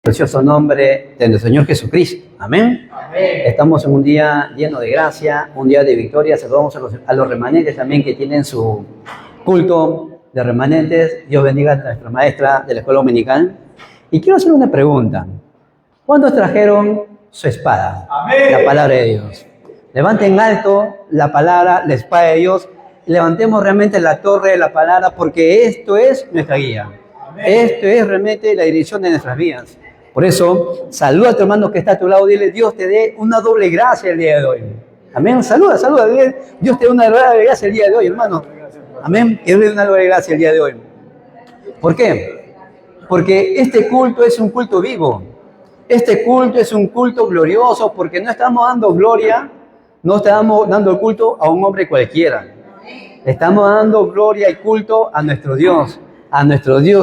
Precioso nombre de nuestro Señor Jesucristo. Amén. Amén. Estamos en un día lleno de gracia, un día de victoria. Saludamos a los remanentes también que tienen su culto de remanentes. Dios bendiga a nuestra maestra de la escuela dominical. Y quiero hacer una pregunta. ¿Cuántos trajeron su espada? Amén. La palabra de Dios. Levanten alto la palabra, la espada de Dios. Levantemos realmente la torre de la palabra, porque esto es nuestra guía. Amén. Esto es realmente la dirección de nuestras vidas. Por eso, saluda a tu hermano que está a tu lado, dile, Dios te dé una doble gracia el día de hoy. Amén. Saluda, dile, Dios te dé una doble gracia el día de hoy, hermano. Amén. Que Dios te dé una doble gracia el día de hoy. ¿Por qué? Porque este culto es un culto vivo. Este culto es un culto glorioso, porque no estamos dando gloria, no estamos dando el culto a un hombre cualquiera. Estamos dando gloria y culto a nuestro Dios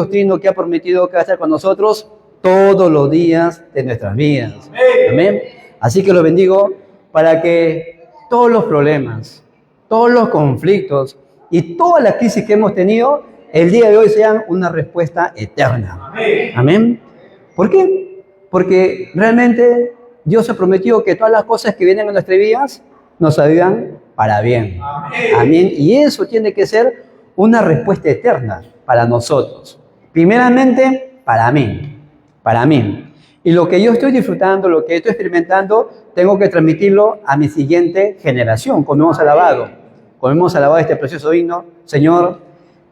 Trino, que ha prometido que va a estar con nosotros todos los días de nuestras vidas. Amén. Así que los bendigo para que todos los problemas, todos los conflictos y todas las crisis que hemos tenido el día de hoy sean una respuesta eterna. Amén. ¿Por qué? Porque realmente Dios ha prometido que todas las cosas que vienen a nuestras vidas nos ayudan para bien. Amén. Y eso tiene que ser una respuesta eterna para nosotros. Primeramente, para mí. Y lo que yo estoy disfrutando, lo que estoy experimentando, tengo que transmitirlo a mi siguiente generación, como hemos alabado este precioso himno. Señor,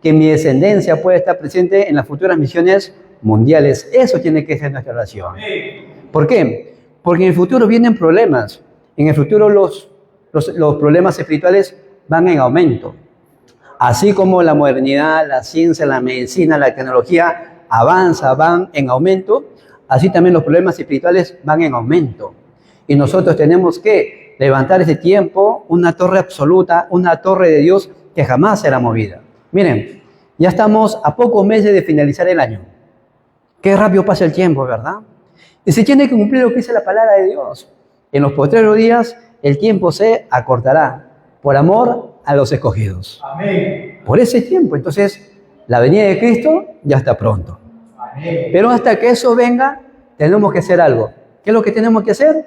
que mi descendencia pueda estar presente en las futuras misiones mundiales. Eso tiene que ser nuestra oración. ¿Por qué? Porque en el futuro vienen problemas. En el futuro los problemas espirituales van en aumento. Así como la modernidad, la ciencia, la medicina, la tecnología van en aumento, así también los problemas espirituales van en aumento. Y nosotros tenemos que levantar ese tiempo, una torre absoluta, una torre de Dios que jamás será movida. Miren, ya estamos a pocos meses de finalizar el año. Qué rápido pasa el tiempo, ¿verdad? Y se tiene que cumplir lo que dice la palabra de Dios. En los postreros días el tiempo se acortará por amor a los escogidos. Amén. Por ese tiempo, entonces, la venida de Cristo ya está pronto. Amén. Pero hasta que eso venga, tenemos que hacer algo. ¿Qué es lo que tenemos que hacer?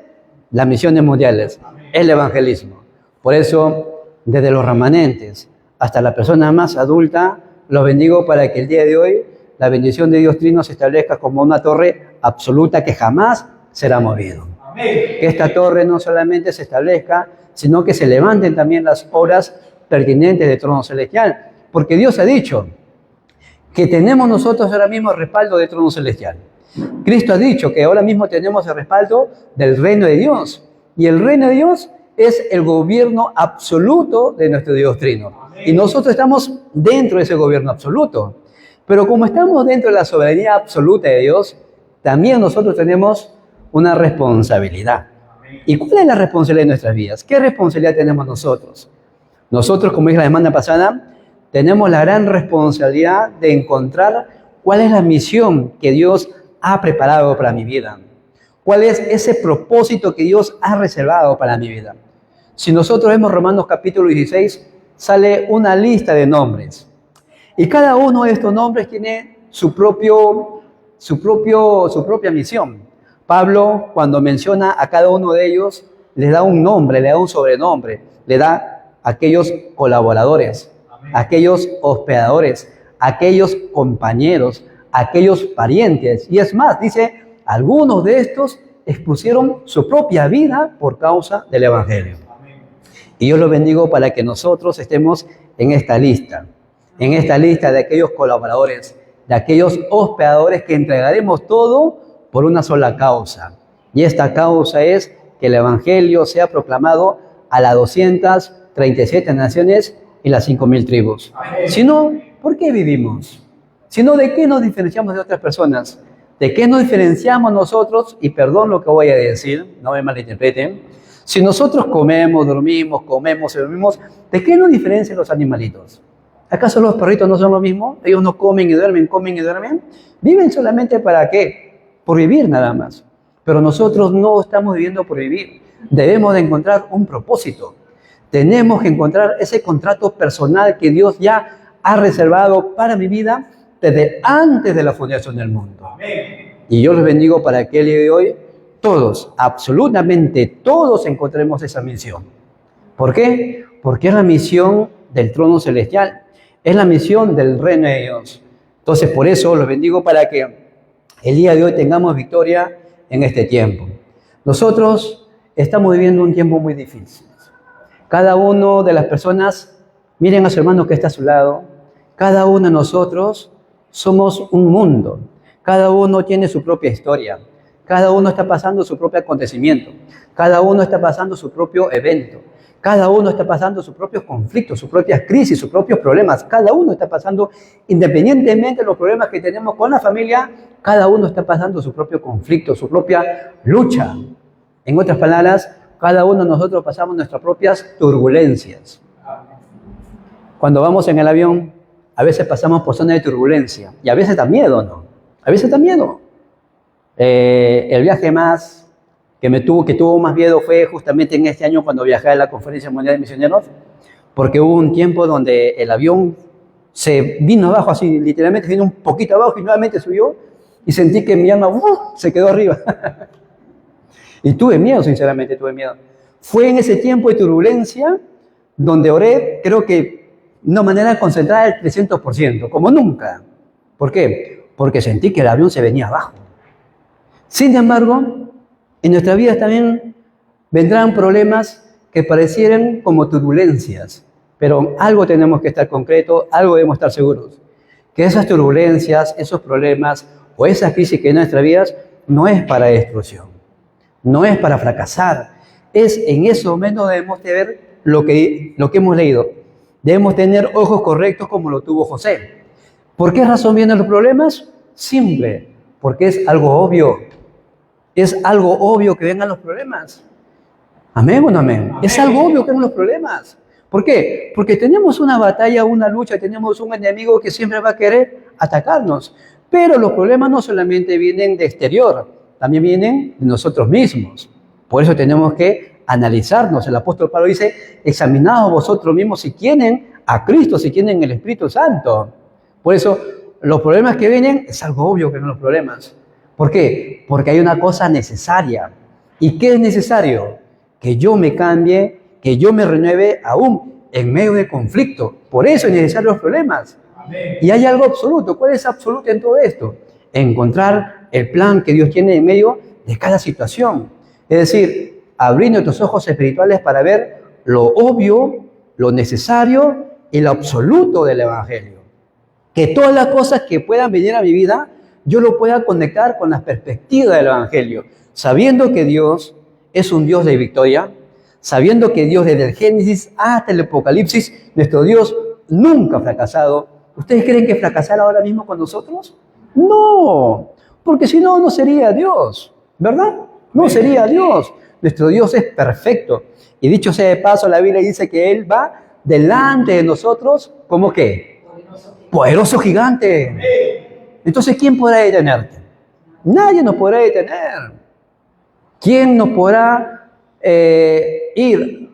Las misiones mundiales, el evangelismo. Por eso, desde los remanentes hasta la persona más adulta, los bendigo para que el día de hoy la bendición de Dios Trino se establezca como una torre absoluta que jamás será movido. Amén. Que esta torre no solamente se establezca, sino que se levanten también las obras pertinentes del trono celestial. Porque Dios ha dicho que tenemos nosotros ahora mismo el respaldo del trono celestial. Cristo ha dicho que ahora mismo tenemos el respaldo del reino de Dios. Y el reino de Dios es el gobierno absoluto de nuestro Dios Trino. Amén. Y nosotros estamos dentro de ese gobierno absoluto. Pero como estamos dentro de la soberanía absoluta de Dios, también nosotros tenemos una responsabilidad. ¿Y cuál es la responsabilidad de nuestras vidas? ¿Qué responsabilidad tenemos nosotros? Nosotros, como dije la semana pasada, tenemos la gran responsabilidad de encontrar cuál es la misión que Dios ha preparado para mi vida. ¿Cuál es ese propósito que Dios ha reservado para mi vida? Si nosotros vemos Romanos capítulo 16, sale una lista de nombres. Y cada uno de estos nombres tiene su propia misión. Pablo, cuando menciona a cada uno de ellos, les da un nombre, le da un sobrenombre, le da a aquellos colaboradores, Amén. aquellos hospedadores, aquellos compañeros, aquellos parientes. Y es más, dice, algunos de estos expusieron su propia vida por causa del Evangelio. Amén. Y yo los bendigo para que nosotros estemos en esta lista de aquellos colaboradores, de aquellos hospedadores que entregaremos todo por una sola causa. Y esta causa es que el Evangelio sea proclamado a las 237 naciones y las 5,000 tribus. Amén. Si no, ¿por qué vivimos? Si no, ¿de qué nos diferenciamos de otras personas? ¿De qué nos diferenciamos nosotros? Y perdón lo que voy a decir, no me malinterpreten. Si nosotros comemos, dormimos, ¿de qué nos diferencian los animalitos? ¿Acaso los perritos no son lo mismo? Ellos no comen y duermen. ¿Viven solamente para qué? Por vivir nada más. Pero nosotros no estamos viviendo por vivir. Debemos de encontrar un propósito. Tenemos que encontrar ese contrato personal que Dios ya ha reservado para mi vida desde antes de la fundación del mundo. Amén. Y yo los bendigo para que el día de hoy todos, absolutamente todos, encontremos esa misión. ¿Por qué? Porque es la misión del trono celestial, es la misión del reino de Dios. Entonces, por eso los bendigo para que el día de hoy tengamos victoria en este tiempo. Nosotros estamos viviendo un tiempo muy difícil. Cada uno de las personas, miren a su hermano que está a su lado, cada uno de nosotros somos un mundo. Cada uno tiene su propia historia. Cada uno está pasando su propio acontecimiento. Cada uno está pasando su propio evento. Cada uno está pasando sus propios conflictos, sus propias crisis, sus propios problemas. Cada uno está pasando, independientemente de los problemas que tenemos con la familia, cada uno está pasando su propio conflicto, su propia lucha. En otras palabras, cada uno de nosotros pasamos nuestras propias turbulencias. Cuando vamos en el avión, a veces pasamos por zonas de turbulencia y a veces da miedo, ¿no? A veces da miedo. El viaje que tuvo más miedo fue justamente en este año cuando viajé a la Conferencia Mundial de Misioneros, porque hubo un tiempo donde el avión se vino abajo, así literalmente vino un poquito abajo y nuevamente subió y sentí que mi alma se quedó arriba. Y tuve miedo, sinceramente tuve miedo. Fue en ese tiempo de turbulencia donde oré, creo que de una manera concentrada al 300%, como nunca. ¿Por qué? Porque sentí que el avión se venía abajo. Sin embargo, en nuestras vidas también vendrán problemas que parecieran como turbulencias, pero algo tenemos que estar concreto, algo debemos estar seguros, que esas turbulencias, esos problemas o esas crisis que hay en nuestras vidas no es para destrucción, no es para fracasar, es en ese momento debemos de ver lo que hemos leído, debemos tener ojos correctos como lo tuvo José. ¿Por qué razón vienen los problemas? Simple, porque es algo obvio. Es algo obvio que vengan los problemas. ¿Amén o no amén? Es algo obvio que vengan los problemas. ¿Por qué? Porque tenemos una batalla, una lucha, tenemos un enemigo que siempre va a querer atacarnos. Pero los problemas no solamente vienen de exterior, también vienen de nosotros mismos. Por eso tenemos que analizarnos. El apóstol Pablo dice, examinaos vosotros mismos si tienen a Cristo, si tienen el Espíritu Santo. Por eso, los problemas que vienen, es algo obvio que vienen los problemas. ¿Por qué? Porque hay una cosa necesaria. ¿Y qué es necesario? Que yo me cambie, que yo me renueve aún en medio de conflicto. Por eso es necesario los problemas. Amén. Y hay algo absoluto. ¿Cuál es absoluto en todo esto? Encontrar el plan que Dios tiene en medio de cada situación. Es decir, abrir nuestros ojos espirituales para ver lo obvio, lo necesario y lo absoluto del Evangelio. Que todas las cosas que puedan venir a mi vida, yo lo pueda conectar con la perspectiva del Evangelio, sabiendo que Dios es un Dios de victoria, sabiendo que Dios desde el Génesis hasta el Apocalipsis, nuestro Dios nunca ha fracasado. ¿Ustedes creen que fracasará ahora mismo con nosotros? No, porque si no, no sería Dios, ¿verdad? No sería Dios. Nuestro Dios es perfecto. Y dicho sea de paso, la Biblia dice que Él va delante de nosotros, ¿cómo qué? Poderoso gigante. Entonces, ¿quién podrá detenerte? Nadie nos podrá detener. ¿Quién nos podrá ir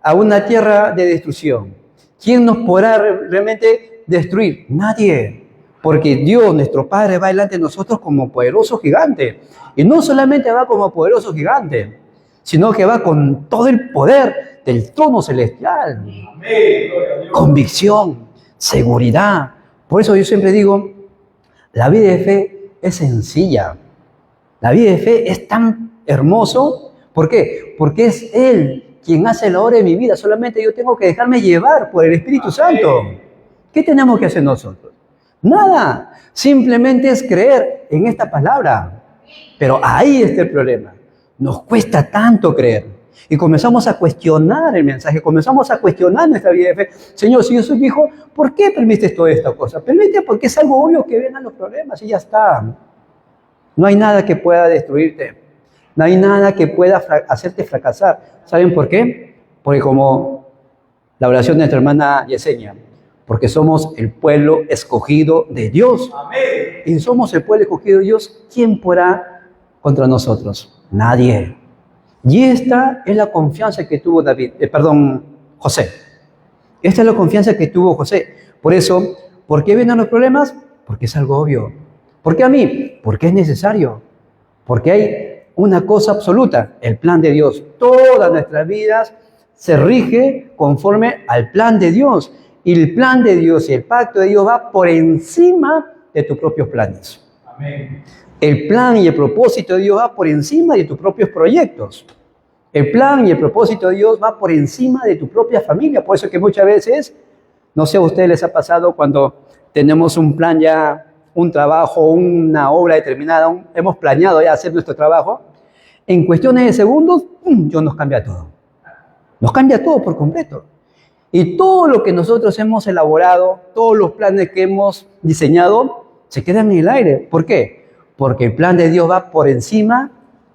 a una tierra de destrucción? ¿Quién nos podrá realmente destruir? Nadie. Porque Dios, nuestro Padre, va delante de nosotros como poderoso gigante. Y no solamente va como poderoso gigante, sino que va con todo el poder del trono celestial. Convicción, seguridad. Por eso yo siempre digo, la vida de fe es sencilla. La vida de fe es tan hermoso. ¿Por qué? Porque es Él quien hace la obra de mi vida. Solamente yo tengo que dejarme llevar por el Espíritu Santo. ¿Qué tenemos que hacer nosotros? Nada. Simplemente es creer en esta palabra. Pero ahí está el problema. Nos cuesta tanto creer. Y comenzamos a cuestionar el mensaje, comenzamos a cuestionar nuestra vida de fe. Señor, si yo soy tu hijo, ¿por qué permites toda esta cosa? Permite porque es algo obvio que vengan los problemas y ya está. No hay nada que pueda destruirte. No hay nada que pueda hacerte fracasar. ¿Saben por qué? Porque como la oración de nuestra hermana Yesenia, porque somos el pueblo escogido de Dios. Amén. Y somos el pueblo escogido de Dios, ¿quién podrá contra nosotros? Nadie. Y esta es la confianza que tuvo José. Esta es la confianza que tuvo José. Por eso, ¿por qué vienen los problemas? Porque es algo obvio. ¿Por qué a mí? Porque es necesario. Porque hay una cosa absoluta, el plan de Dios. Todas nuestras vidas se rige conforme al plan de Dios. Y el plan de Dios y el pacto de Dios va por encima de tus propios planes. Amén. El plan y el propósito de Dios va por encima de tus propios proyectos. El plan y el propósito de Dios va por encima de tu propia familia. Por eso que muchas veces, no sé a ustedes les ha pasado cuando tenemos un plan ya, un trabajo, una obra determinada, hemos planeado ya hacer nuestro trabajo, en cuestiones de segundos, Dios nos cambia todo. Nos cambia todo por completo. Y todo lo que nosotros hemos elaborado, todos los planes que hemos diseñado, se quedan en el aire. ¿Por qué? Porque el plan de Dios va por encima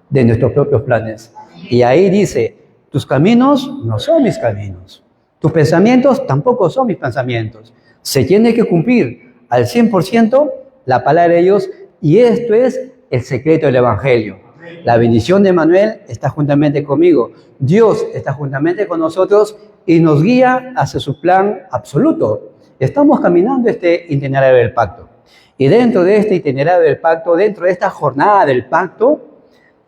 de nuestros propios planes. Y ahí dice, tus caminos no son mis caminos. Tus pensamientos tampoco son mis pensamientos. Se tiene que cumplir al 100% la palabra de Dios, y esto es el secreto del Evangelio. La bendición de Manuel está juntamente conmigo. Dios está juntamente con nosotros y nos guía hacia su plan absoluto. Estamos caminando este itinerario del pacto. Y dentro de este itinerario del pacto, dentro de esta jornada del pacto,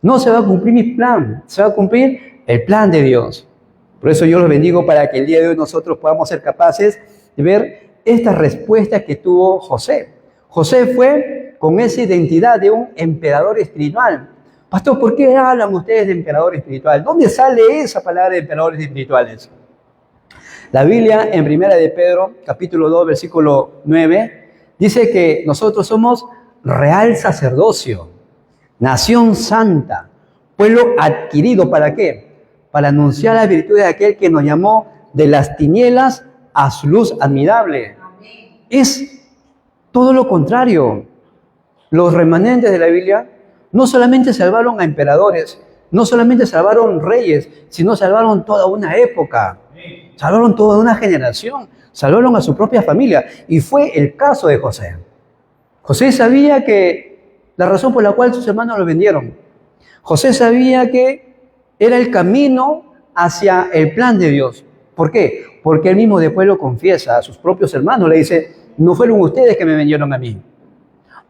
no se va a cumplir mi plan, se va a cumplir el plan de Dios. Por eso yo los bendigo para que el día de hoy nosotros podamos ser capaces de ver esta respuesta que tuvo José. José fue con esa identidad de un emperador espiritual. Pastor, ¿por qué hablan ustedes de emperador espiritual? ¿Dónde sale esa palabra de emperadores espirituales? La Biblia en 1 de Pedro, capítulo 2, versículo 9, dice que nosotros somos real sacerdocio, nación santa, pueblo adquirido. ¿Para qué? Para anunciar las virtudes de aquel que nos llamó de las tinieblas a su luz admirable. Es todo lo contrario. Los remanentes de la Biblia no solamente salvaron a emperadores, no solamente salvaron reyes, sino salvaron toda una época, salvaron toda una generación, salvaron a su propia familia. Y fue el caso de José. José sabía que la razón por la cual sus hermanos lo vendieron. José sabía que era el camino hacia el plan de Dios. ¿Por qué? Porque él mismo después lo confiesa a sus propios hermanos. Le dice, no fueron ustedes que me vendieron a mí.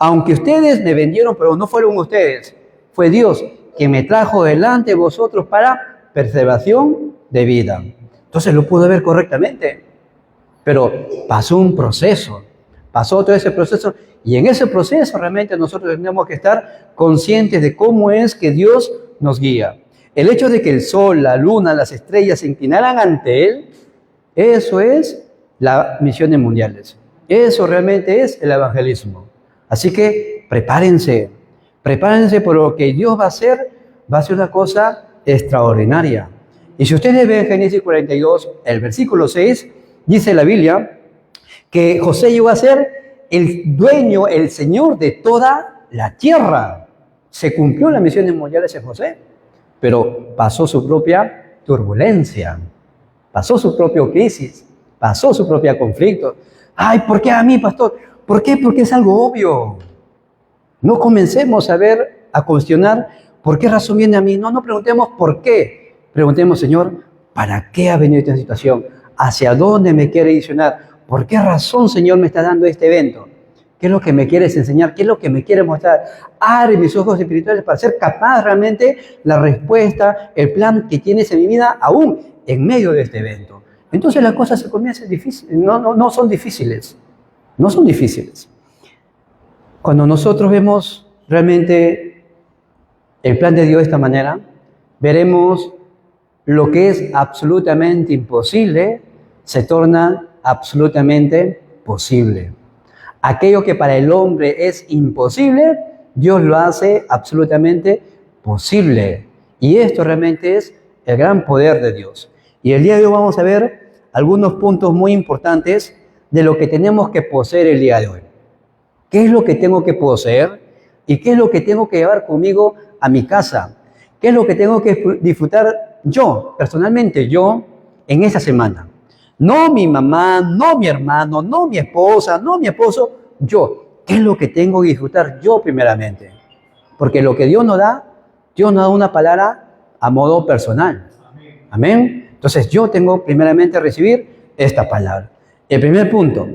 Aunque ustedes me vendieron, pero no fueron ustedes. Fue Dios que me trajo delante de vosotros para preservación de vida. Entonces lo pudo ver correctamente. Pero pasó un proceso. Pasó todo ese proceso. Y en ese proceso realmente nosotros tenemos que estar conscientes de cómo es que Dios nos guía. El hecho de que el sol, la luna, las estrellas se inclinaran ante Él, eso es las misiones mundiales. Eso realmente es el evangelismo. Así que prepárense por lo que Dios va a ser una cosa extraordinaria. Y si ustedes ven Génesis 42, el versículo 6, dice la Biblia que José llegó a ser el dueño, el señor de toda la tierra. Se cumplió las misiones mundiales en José, pero pasó su propia turbulencia, pasó su propia crisis, pasó su propio conflicto. Ay, ¿por qué a mí, pastor? ¿Por qué? Porque es algo obvio. No comencemos a cuestionar por qué razón viene a mí. No preguntemos por qué. Preguntemos, Señor, ¿para qué ha venido esta situación? ¿Hacia dónde me quiere direccionar? ¿Por qué razón, Señor, me está dando este evento? ¿Qué es lo que me quieres enseñar? ¿Qué es lo que me quieres mostrar? Abre mis ojos espirituales para ser capaz realmente la respuesta, el plan que tienes en mi vida, aún en medio de este evento. Entonces las cosas se comienzan difíciles. No son difíciles. No son difíciles. Cuando nosotros vemos realmente el plan de Dios de esta manera, veremos lo que es absolutamente imposible, se torna absolutamente posible. Aquello que para el hombre es imposible, Dios lo hace absolutamente posible. Y esto realmente es el gran poder de Dios. Y el día de hoy vamos a ver algunos puntos muy importantes de lo que tenemos que poseer el día de hoy. ¿Qué es lo que tengo que poseer? ¿Y qué es lo que tengo que llevar conmigo a mi casa? ¿Qué es lo que tengo que disfrutar yo, personalmente yo, en esta semana? No mi mamá, no mi hermano, no mi esposa, no mi esposo, yo. ¿Qué es lo que tengo que disfrutar yo primeramente? Porque lo que Dios nos da una palabra a modo personal. Amén. Entonces yo tengo primeramente que recibir esta palabra. El primer punto,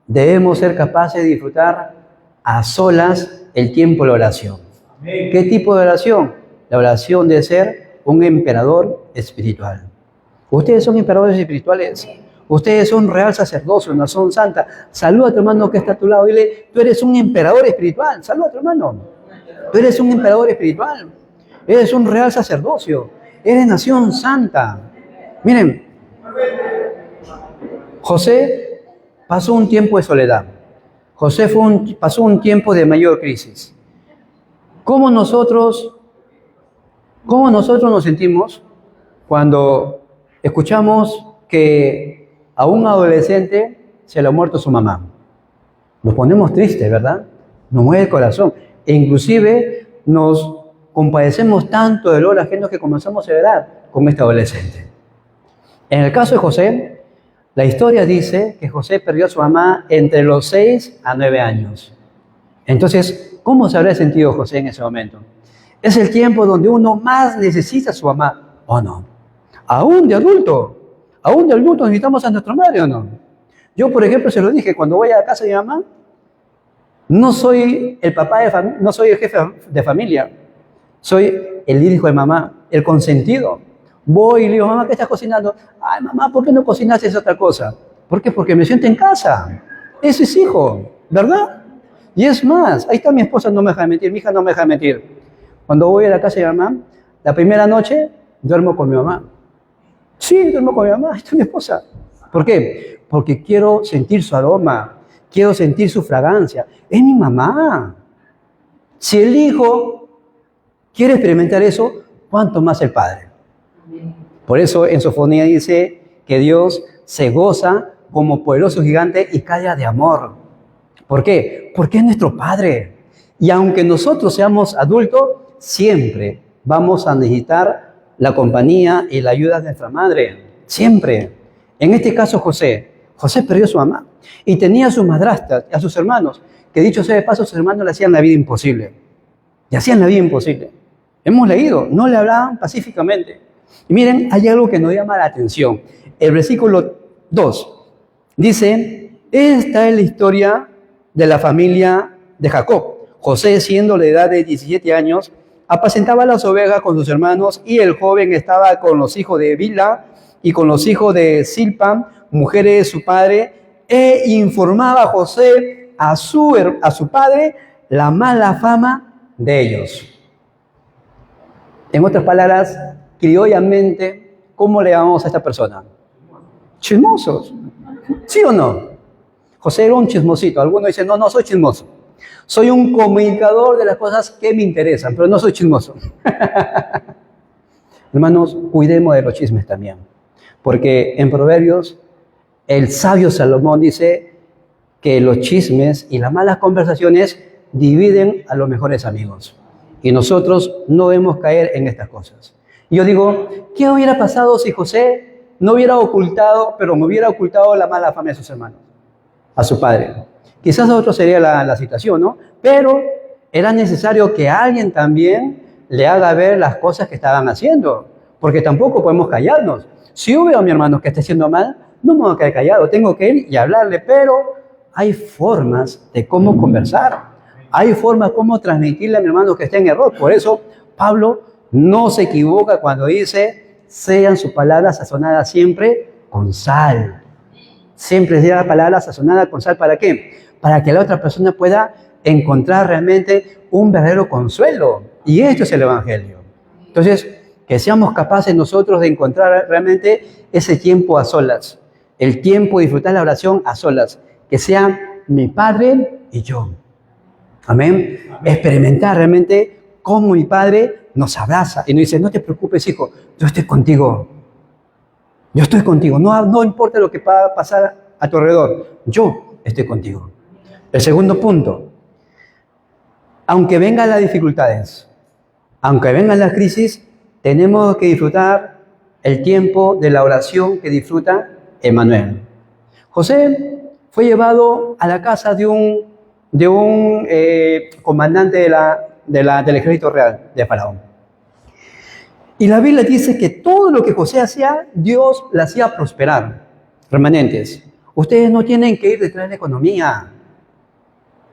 debemos ser capaces de disfrutar a solas el tiempo de la oración. ¿Qué tipo de oración? La oración de ser un emperador espiritual. Ustedes son emperadores espirituales. Ustedes son real sacerdocio, nación santa. Saluda a tu hermano que está a tu lado. Dile, tú eres un emperador espiritual. Saluda a tu hermano. Tú eres un emperador espiritual. Eres un real sacerdocio. Eres nación santa. Miren, José pasó un tiempo de soledad. José pasó un tiempo de mayor crisis. ¿Cómo nosotros nos sentimos cuando escuchamos que a un adolescente se le ha muerto su mamá? Nos ponemos tristes, ¿verdad? Nos mueve el corazón. E inclusive nos compadecemos tanto del dolor ajeno que comenzamos a llorar con este adolescente. En el caso de José, la historia dice que José perdió a su mamá entre los 6 a 9 años. Entonces, ¿cómo se habrá sentido José en ese momento? Es el tiempo donde uno más necesita a su mamá, ¿o no? Aún de adulto necesitamos a nuestra madre, ¿o no? Yo, por ejemplo, se lo dije, cuando voy a la casa de mi mamá, no soy el papá de familia, no soy el jefe de familia, soy el hijo de mamá, el consentido. Voy y le digo, mamá, ¿qué estás cocinando? Ay, mamá, ¿por qué no cocinaste esa otra cosa? ¿Por qué? Porque me siento en casa. Ese es hijo, ¿verdad? Y es más, ahí está mi esposa, no me deja mentir, mi hija no me deja mentir. Cuando voy a la casa de mi mamá, la primera noche duermo con mi mamá. Sí, duermo con mi mamá, ahí está mi esposa. ¿Por qué? Porque quiero sentir su aroma, quiero sentir su fragancia. Es mi mamá. Si el hijo quiere experimentar eso, ¿cuánto más el padre? Por eso en Sofonía dice que Dios se goza como poderoso gigante y calla de amor. ¿Por qué? Porque es nuestro Padre. Y aunque nosotros seamos adultos, siempre vamos a necesitar la compañía y la ayuda de nuestra madre. Siempre. En este caso José perdió a su mamá y tenía a sus madrastas, a sus hermanos, que dicho sea de paso, sus hermanos le hacían la vida imposible. Le hacían la vida imposible. Hemos leído, no le hablaban pacíficamente. Y miren, hay algo que nos llama la atención. El versículo 2 dice, esta es la historia de la familia de Jacob. José, siendo la edad de 17 años, apacentaba las ovejas con sus hermanos y el joven estaba con los hijos de Bilha y con los hijos de Silpa, mujeres de su padre, e informaba a José a su padre la mala fama de ellos. En otras palabras, criollamente, ¿cómo le llamamos a esta persona? Chismosos. ¿Sí o no? José era un chismosito. Algunos dicen, no soy chismoso. Soy un comunicador de las cosas que me interesan, pero no soy chismoso. Hermanos, cuidemos de los chismes también. Porque en Proverbios, el sabio Salomón dice que los chismes y las malas conversaciones dividen a los mejores amigos. Y nosotros no debemos caer en estas cosas. Y yo digo, ¿qué hubiera pasado si José no hubiera ocultado, pero me hubiera ocultado la mala fama de sus hermanos, a su padre? Quizás a otro sería la situación, ¿no? Pero era necesario que alguien también le haga ver las cosas que estaban haciendo, porque tampoco podemos callarnos. Si yo veo a mi hermano que está haciendo mal, no me voy a quedar callado, tengo que ir y hablarle, pero hay formas de cómo conversar, hay formas cómo transmitirle a mi hermano que está en error. Por eso Pablo no se equivoca cuando dice, sean sus palabras sazonadas siempre con sal. Siempre sea la palabra sazonada con sal, ¿para qué? Para que la otra persona pueda encontrar realmente un verdadero consuelo. Y esto es el Evangelio. Entonces, que seamos capaces nosotros de encontrar realmente ese tiempo a solas. El tiempo de disfrutar la oración a solas. Que sea mi Padre y yo. Amén. Experimentar realmente cómo mi Padre nos abraza y nos dice, no te preocupes, hijo, yo estoy contigo. Yo estoy contigo. No importa lo que va a pasar a tu alrededor. Yo estoy contigo. El segundo punto. Aunque vengan las dificultades, aunque vengan las crisis, tenemos que disfrutar el tiempo de la oración que disfruta Emmanuel. José fue llevado a la casa de un comandante del ejército real de Faraón. Y la Biblia dice que todo lo que José hacía, Dios le hacía prosperar. Remanentes, ustedes no tienen que ir detrás de la economía.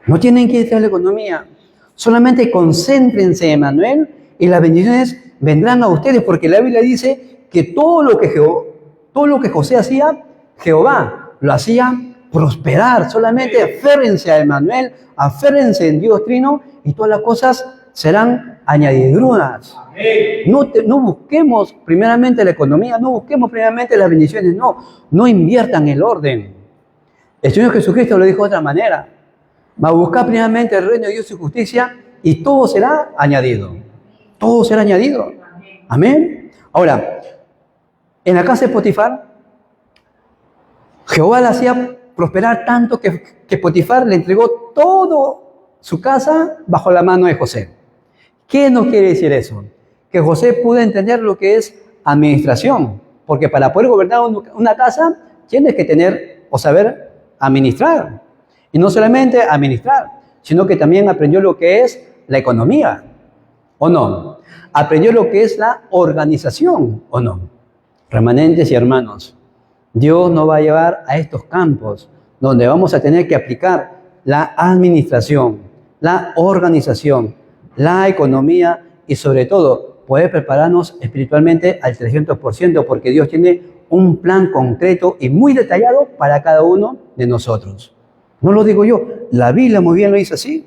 No tienen que ir a la economía. Solamente concéntrense, Emanuel, y las bendiciones vendrán a ustedes, porque la Biblia dice que todo lo que José hacía, Jehová lo hacía prosperar. Solamente aférrense a Emanuel, aférrense en Dios Trino, y todas las cosas serán añadiduras. No busquemos primeramente la economía, no busquemos primeramente las bendiciones, no inviertan el orden. El Señor Jesucristo lo dijo de otra manera. Va a buscar primeramente el reino de Dios y su justicia y todo será añadido. Todo será añadido. Amén. Ahora, en la casa de Potifar, Jehová la hacía prosperar tanto que Potifar le entregó todo su casa bajo la mano de José. ¿Qué nos quiere decir eso? Que José pudo entender lo que es administración, porque para poder gobernar una casa tienes que tener o saber administrar. Y no solamente administrar, sino que también aprendió lo que es la economía, ¿o no? Aprendió lo que es la organización, ¿o no? Remanentes y hermanos, Dios nos va a llevar a estos campos donde vamos a tener que aplicar la administración, la organización, la economía y sobre todo poder prepararnos espiritualmente al 300% porque Dios tiene un plan concreto y muy detallado para cada uno de nosotros. No lo digo yo, la Biblia muy bien lo dice así.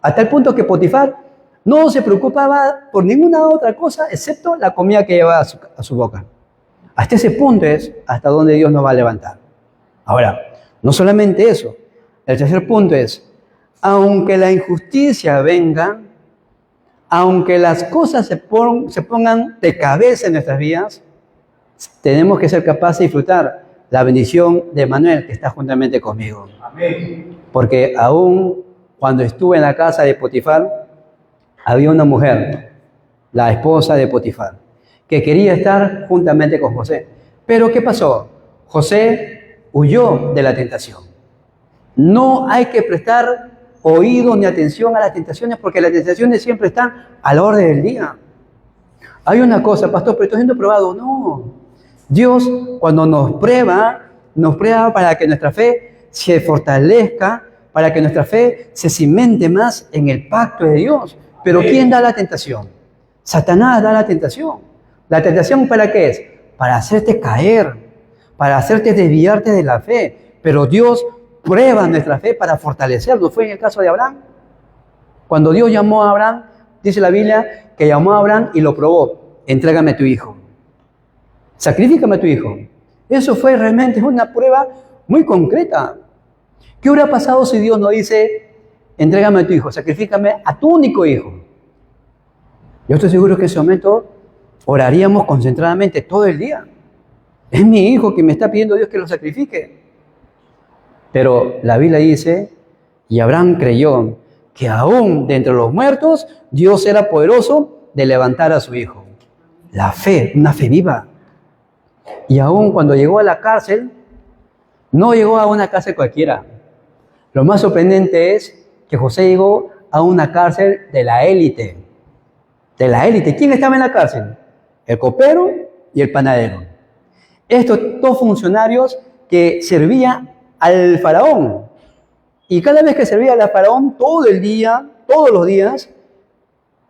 Hasta el punto que Potifar no se preocupaba por ninguna otra cosa excepto la comida que llevaba a su boca. Hasta ese punto es hasta donde Dios nos va a levantar. Ahora, no solamente eso. El tercer punto es, aunque la injusticia venga, aunque las cosas se pongan de cabeza en nuestras vidas, tenemos que ser capaces de disfrutar la bendición de Manuel que está juntamente conmigo. Amén. Porque aún cuando estuve en la casa de Potifar, había una mujer, la esposa de Potifar, que quería estar juntamente con José. Pero ¿qué pasó? José huyó de la tentación. No hay que prestar oído ni atención a las tentaciones porque las tentaciones siempre están a la orden del día. Hay una cosa, pastor, pero estoy siendo probado. No. Dios, cuando nos prueba para que nuestra fe se fortalezca, para que nuestra fe se cimente más en el pacto de Dios. Pero ¿quién da la tentación? Satanás da la tentación. ¿La tentación para qué es? Para hacerte caer, para hacerte desviarte de la fe. Pero Dios prueba nuestra fe para fortalecernos. Fue en el caso de Abraham. Cuando Dios llamó a Abraham, dice la Biblia que llamó a Abraham y lo probó. Entrégame a tu hijo. Sacrifícame a tu hijo. Eso fue realmente una prueba muy concreta. ¿Qué hubiera pasado si Dios nos dice, entrégame a tu hijo, sacrifícame a tu único hijo? Yo estoy seguro que en ese momento oraríamos concentradamente todo el día. Es mi hijo que me está pidiendo Dios que lo sacrifique. Pero la Biblia dice, y Abraham creyó, que aún de entre los muertos, Dios era poderoso de levantar a su hijo. La fe, una fe viva. Y aún cuando llegó a la cárcel, no llegó a una cárcel cualquiera. Lo más sorprendente es que José llegó a una cárcel de la élite. De la élite. ¿Quién estaba en la cárcel? El copero y el panadero. Estos dos funcionarios que servían al faraón. Y cada vez que servía al faraón, todo el día, todos los días,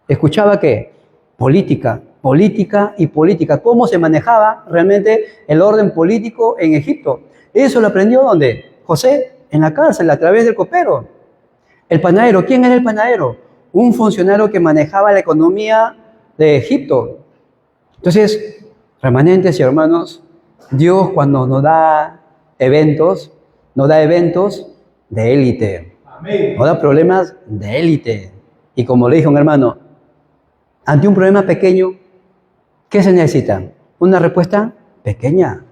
escuchaba ¿qué? Política, política y política. Cómo se manejaba realmente el orden político en Egipto. Eso lo aprendió ¿dónde? José, en la cárcel, a través del copero. El panadero, ¿quién era el panadero? Un funcionario que manejaba la economía de Egipto. Entonces, remanentes y hermanos, Dios cuando nos da eventos de élite. Amén. Nos da problemas de élite. Y como le dijo un hermano, ante un problema pequeño, ¿qué se necesita? Una respuesta pequeña.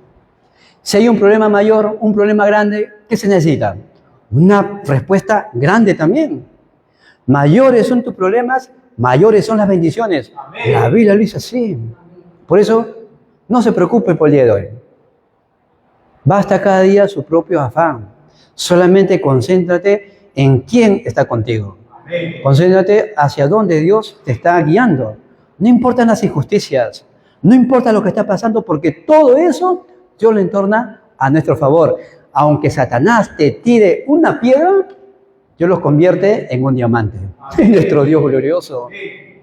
Si hay un problema mayor, un problema grande, ¿qué se necesita? Una respuesta grande también. Mayores son tus problemas, mayores son las bendiciones. Amén. La Biblia lo dice así. Por eso, no se preocupe por el día de hoy. Basta cada día su propio afán. Solamente concéntrate en quién está contigo. Amén. Concéntrate hacia dónde Dios te está guiando. No importan las injusticias, no importa lo que está pasando, porque todo eso Dios lo entorna a nuestro favor. Aunque Satanás te tire una piedra, Dios los convierte en un diamante. Es nuestro Dios glorioso.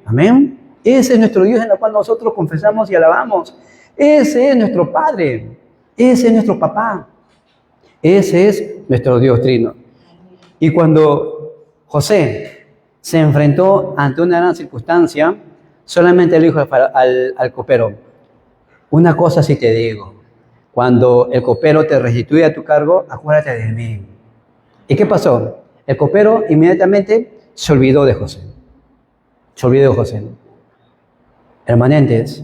Amén. Ese es nuestro Dios en el cual nosotros confesamos y alabamos. Ese es nuestro Padre. Ese es nuestro Papá. Ese es nuestro Dios trino. Y cuando José se enfrentó ante una gran circunstancia, solamente le dijo al copero, una cosa sí te digo, cuando el copero te restituya tu cargo, acuérdate de mí. ¿Y qué pasó? El copero inmediatamente se olvidó de José. Se olvidó de José. Hermanentes,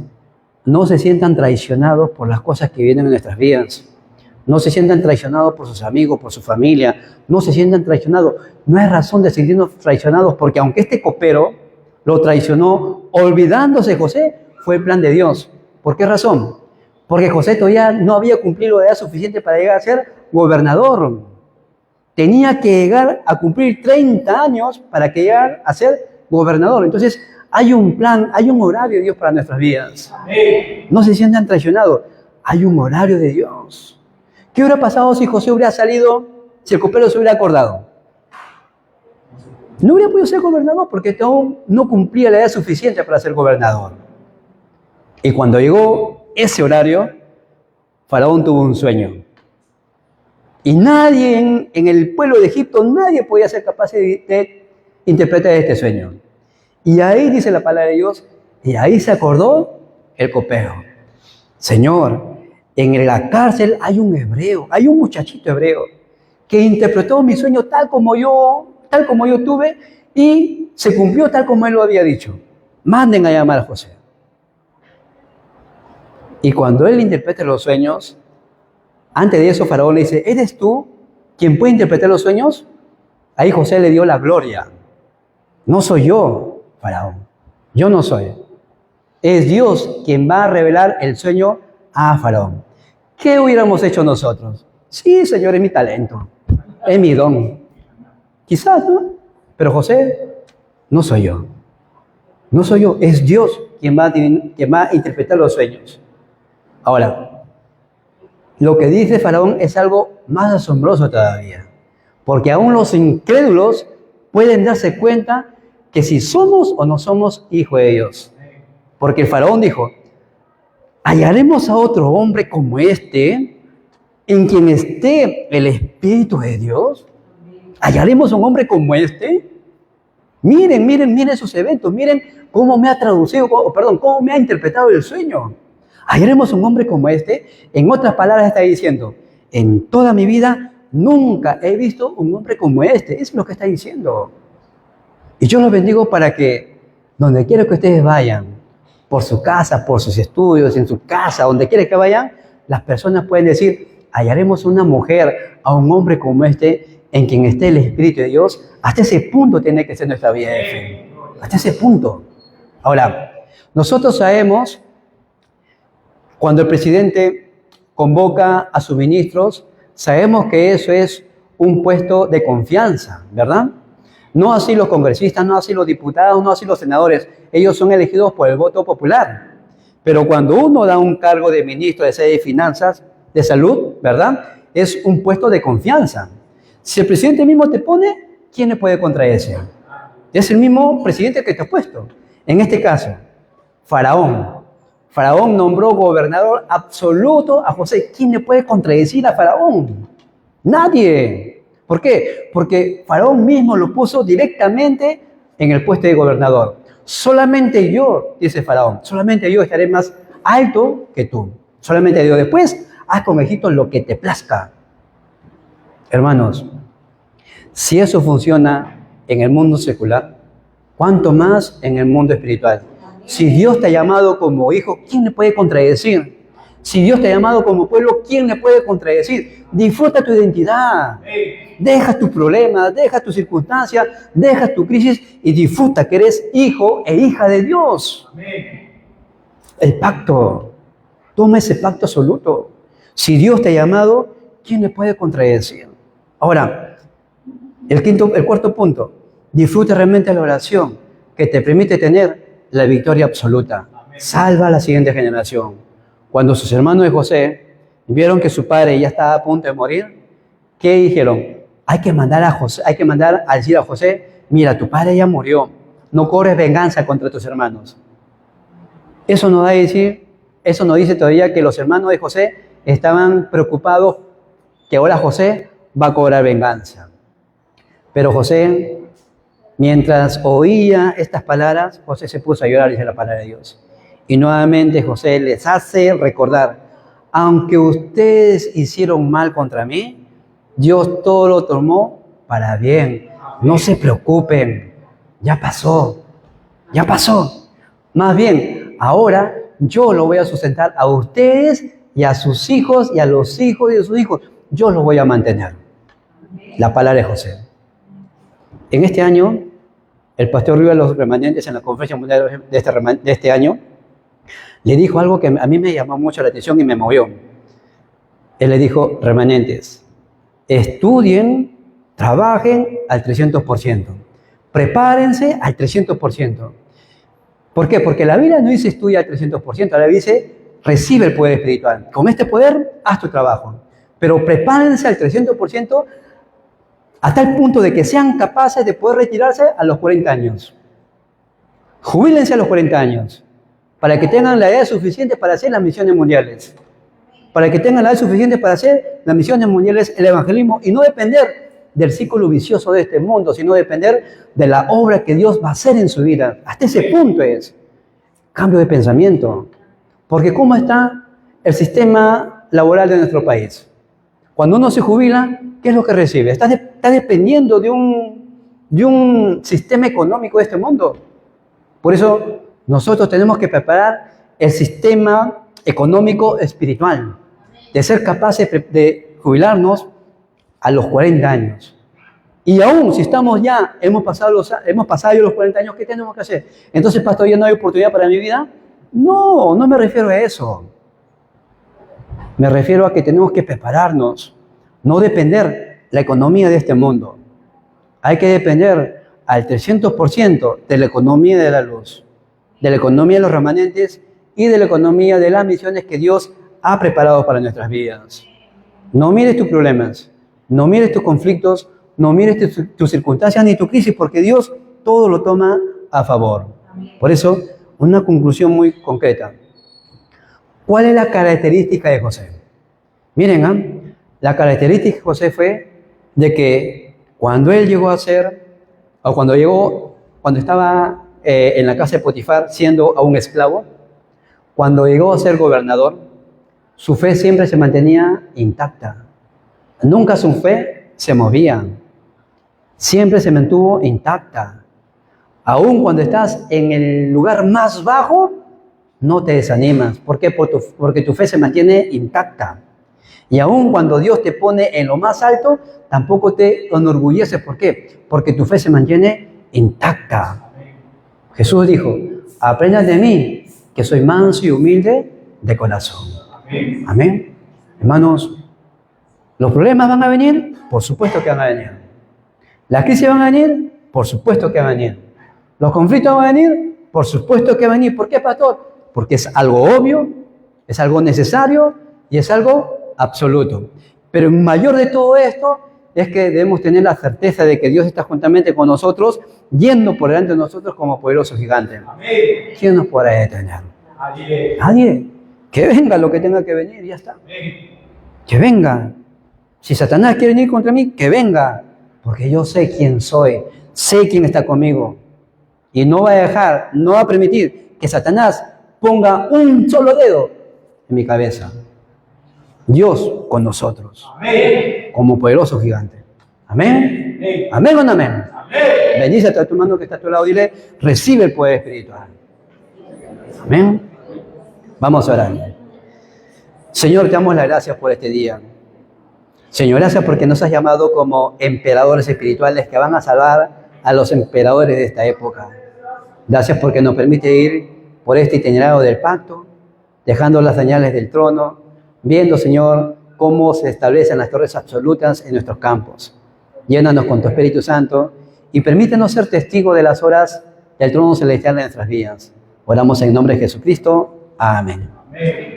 no se sientan traicionados por las cosas que vienen en nuestras vidas. No se sientan traicionados por sus amigos, por su familia. No se sientan traicionados. No hay razón de sentirnos traicionados porque aunque este copero lo traicionó olvidándose de José, fue el plan de Dios. ¿Por qué razón? Porque José todavía no había cumplido la edad suficiente para llegar a ser gobernador. Tenía que llegar a cumplir 30 años para que llegara a ser gobernador. Entonces, hay un plan, hay un horario de Dios para nuestras vidas. No se sientan traicionados. Hay un horario de Dios. ¿Qué hubiera pasado si José hubiera salido, si el copero se hubiera acordado? No hubiera podido ser gobernador porque aún no cumplía la edad suficiente para ser gobernador. Y cuando llegó ese horario, Faraón tuvo un sueño. Y nadie en el pueblo de Egipto, nadie podía ser capaz de interpretar este sueño. Y ahí dice la palabra de Dios, y ahí se acordó el copero. Señor, en la cárcel hay un hebreo, hay un muchachito hebreo que interpretó mi sueño tal como yo tuve y se cumplió tal como él lo había dicho. Manden a llamar a José. Y cuando él interprete los sueños, antes de eso Faraón le dice, ¿eres tú quien puede interpretar los sueños? Ahí José le dio la gloria. No soy yo, Faraón. Yo no soy. Es Dios quien va a revelar el sueño a Faraón. ¿Qué hubiéramos hecho nosotros? Sí, Señor, es mi talento, es mi don. Quizás, ¿no? Pero José, no soy yo. No soy yo, es Dios quien va a interpretar los sueños. Ahora, lo que dice Faraón es algo más asombroso todavía, porque aún los incrédulos pueden darse cuenta que si somos o no somos hijos de Dios. Porque el Faraón dijo, ¿hallaremos a otro hombre como este en quien esté el Espíritu de Dios? ¿Hallaremos a un hombre como este? Miren sus eventos, miren cómo me ha traducido, cómo me ha interpretado el sueño. ¿Hallaremos a un hombre como este? En otras palabras está diciendo, en toda mi vida nunca he visto un hombre como este. Eso es lo que está diciendo. Y yo los bendigo para que donde quiera que ustedes vayan, por su casa, por sus estudios, en su casa, donde quiera que vayan, las personas pueden decir, hallaremos una mujer, a un hombre como este, en quien esté el Espíritu de Dios. Hasta ese punto tiene que ser nuestra vida de fe. Hasta ese punto. Ahora, nosotros sabemos, cuando el presidente convoca a sus ministros, sabemos que eso es un puesto de confianza, ¿verdad? No así los congresistas, no así los diputados, no así los senadores. Ellos son elegidos por el voto popular. Pero cuando uno da un cargo de ministro de finanzas, de salud, ¿verdad? Es un puesto de confianza. Si el presidente mismo te pone, ¿quién le puede contradecir? Es el mismo presidente que te ha puesto. En este caso, Faraón. Faraón nombró gobernador absoluto a José. ¿Quién le puede contradecir a Faraón? Nadie. ¿Por qué? Porque Faraón mismo lo puso directamente en el puesto de gobernador. Solamente yo, dice Faraón, solamente yo estaré más alto que tú. Solamente yo. Después, haz con Egipto lo que te plazca. Hermanos, si eso funciona en el mundo secular, ¿cuánto más en el mundo espiritual? Si Dios te ha llamado como hijo, ¿quién le puede contradecir? Si Dios te ha llamado como pueblo, ¿quién le puede contradecir? Disfruta tu identidad. Deja tus problemas, deja tus circunstancias, deja tu crisis y disfruta que eres hijo e hija de Dios. El pacto. Toma ese pacto absoluto. Si Dios te ha llamado, ¿quién le puede contradecir? Ahora, el cuarto punto. Disfruta realmente la oración que te permite tener la victoria absoluta. Salva a la siguiente generación. Cuando sus hermanos de José vieron que su padre ya estaba a punto de morir, ¿qué dijeron? hay que mandar a decir a José, mira, tu padre ya murió, no cobres venganza contra tus hermanos. Eso nos dice todavía que los hermanos de José estaban preocupados que ahora José va a cobrar venganza. Pero José, mientras oía estas palabras, José se puso a llorar, dice la palabra de Dios. Y nuevamente José les hace recordar, aunque ustedes hicieron mal contra mí, Dios todo lo tomó para bien. No se preocupen, ya pasó. Más bien, ahora yo lo voy a sustentar a ustedes y a sus hijos y a los hijos de sus hijos. Yo los voy a mantener. La palabra de José. En este año, el pastor Río de los remanentes en la conferencia mundial de este año, le dijo algo que a mí me llamó mucho la atención y me movió. Él le dijo, remanentes, estudien, trabajen al 300%. Prepárense al 300%. ¿Por qué? Porque la Biblia no dice estudia al 300%, la Biblia dice recibe el poder espiritual. Con este poder, haz tu trabajo. Pero prepárense al 300% a tal punto de que sean capaces de poder retirarse a los 40 años. Jubílense a los 40 años, para que tengan la edad suficiente para hacer las misiones mundiales. Para que tengan la edad suficiente para hacer las misiones mundiales, el evangelismo, y no depender del círculo vicioso de este mundo, sino depender de la obra que Dios va a hacer en su vida. Hasta ese punto es cambio de pensamiento. Porque ¿cómo está el sistema laboral de nuestro país? Cuando uno se jubila, ¿qué es lo que recibe? Está dependiendo de un sistema económico de este mundo. Por eso nosotros tenemos que preparar el sistema económico espiritual, de ser capaces de jubilarnos a los 40 años. Y aún si hemos pasado ya los 40 años, ¿qué tenemos que hacer? Entonces, pastor, ¿ya no hay oportunidad para mi vida? No me refiero a eso. Me refiero a que tenemos que prepararnos, no depender la economía de este mundo. Hay que depender al 300% de la economía de la luz, de la economía de los remanentes y de la economía de las misiones que Dios ha preparado para nuestras vidas. No mires tus problemas, no mires tus conflictos, no mires tus circunstancias ni tu crisis, porque Dios todo lo toma a favor. Por eso, una conclusión muy concreta. ¿Cuál es la característica de José? Miren, la característica de José fue de que cuando él llegó a ser, o cuando estaba en la casa de Potifar siendo aún esclavo, cuando llegó a ser gobernador, su fe siempre se mantenía intacta. Nunca su fe se movía. Siempre se mantuvo intacta. Aún cuando estás en el lugar más bajo, no te desanimas. ¿Por qué? Porque tu fe se mantiene intacta. Y aún cuando Dios te pone en lo más alto, tampoco te enorgulleces. ¿Por qué? Porque tu fe se mantiene intacta. Jesús dijo, aprendan de mí, que soy manso y humilde de corazón. Amén. Amén. Hermanos, ¿los problemas van a venir? Por supuesto que van a venir. ¿Las crisis van a venir? Por supuesto que van a venir. ¿Los conflictos van a venir? Por supuesto que van a venir. ¿Por qué, pastor? Porque es algo obvio, es algo necesario y es algo absoluto. Pero el mayor de todo esto es que debemos tener la certeza de que Dios está juntamente con nosotros, yendo por delante de nosotros como poderoso gigante. Amén. ¿Quién nos podrá detener? Nadie. Que venga lo que tenga que venir y ya está. Que venga. Si Satanás quiere venir contra mí, que venga. Porque yo sé quién soy, sé quién está conmigo. Y no va a permitir que Satanás ponga un solo dedo en mi cabeza. Dios con nosotros. Amén. Como poderoso gigante. Amén. Amén. ¿Amén o no amén? Amén. Bendice a tu hermano que está a tu lado. Dile, recibe el poder espiritual. Amén. Vamos a orar. Señor, te damos las gracias por este día. Señor, gracias porque nos has llamado como emperadores espirituales que van a salvar a los emperadores de esta época. Gracias porque nos permite ir por este itinerario del pacto, dejando las señales del trono, viendo, Señor, cómo se establecen las torres absolutas en nuestros campos. Llénanos con tu Espíritu Santo y permítenos ser testigos de las horas del trono celestial de nuestras vidas. Oramos en nombre de Jesucristo. Amén. Amén.